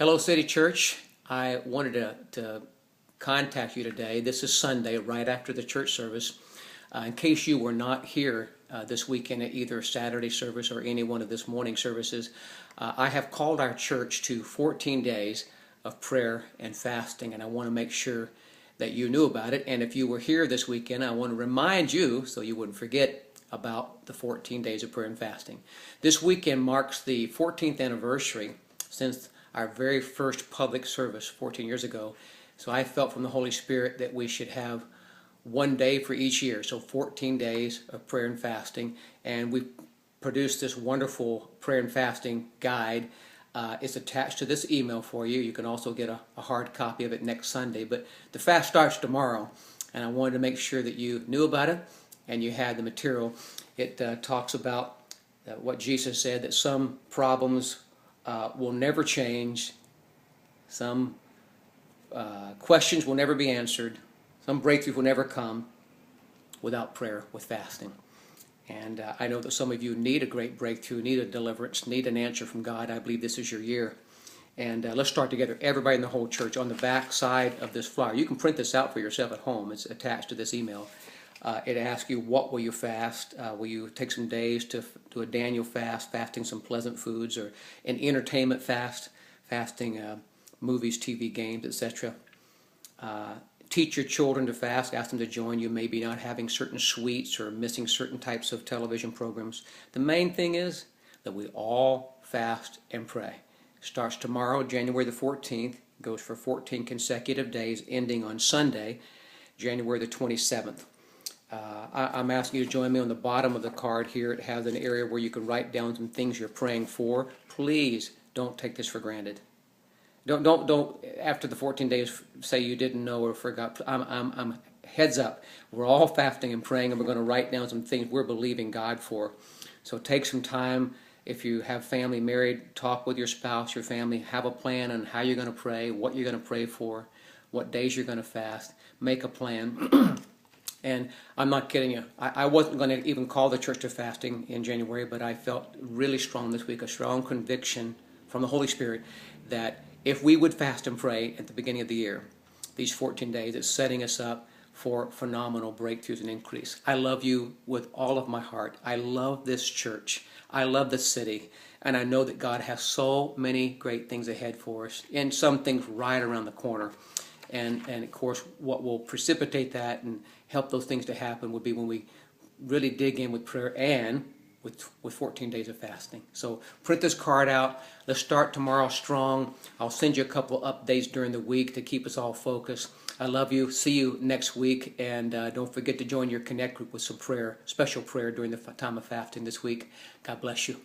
Hello, City Church. I wanted to contact you today. This is Sunday, right after the church service. In case you were not here this weekend at either Saturday service or any one of this morning services, I have called our church to 14 days of prayer and fasting, and I want to make sure that you knew about it. And if you were here this weekend, I want to remind you, so you wouldn't forget, about the 14 days of prayer and fasting. This weekend marks the 14th anniversary since our very first public service 14 years ago. So I felt from the Holy Spirit that we should have one day for each year, so 14 days of prayer and fasting. And we produced this wonderful prayer and fasting guide. It's attached to this email for you. You can also get a hard copy of it next Sunday. But the fast starts tomorrow, and I wanted to make sure that you knew about it and you had the material. It talks about what Jesus said, that some problems will never change, some questions will never be answered, some breakthrough will never come without prayer, with fasting. And I know that some of you need a great breakthrough, need a deliverance, need an answer from God. I believe this is your year. And let's start together, everybody in the whole church. On the back side of this flyer, you can print this out for yourself at home. It's attached to this email. It asks you, what will you fast? Will you take some days to do a Daniel fast, fasting some pleasant foods, or an entertainment fast, fasting movies, TV, games, etc. Teach your children to fast. Ask them to join you, maybe not having certain sweets or missing certain types of television programs. The main thing is that we all fast and pray. Starts tomorrow, January the 14th, goes for 14 consecutive days, ending on Sunday, January the 27th. I'm asking you to join me on the bottom of the card here. It has an area where you can write down some things you're praying for. Please don't take this for granted. Don't after the 14 days say you didn't know or forgot. I'm heads up. We're all fasting and praying, and we're going to write down some things we're believing God for. So take some time. If you have family married, talk with your spouse, your family. Have a plan on how you're going to pray, what you're going to pray for, what days you're going to fast. Make a plan. And I'm not kidding you. I wasn't going to even call the church to fasting in January, but I felt really strong this week, a strong conviction from the Holy Spirit that if we would fast and pray at the beginning of the year, these 14 days, it's setting us up for phenomenal breakthroughs and increase. I love you with all of my heart. I love this church. I love the city. And I know that God has so many great things ahead for us, and some things right around the corner. And of course, what will precipitate that and help those things to happen would be when we really dig in with prayer and with 14 days of fasting. So print this card out. Let's start tomorrow strong. I'll send you a couple of updates during the week to keep us all focused. I love you. See you next week. And don't forget to join your Connect group with some prayer, special prayer during the time of fasting this week. God bless you.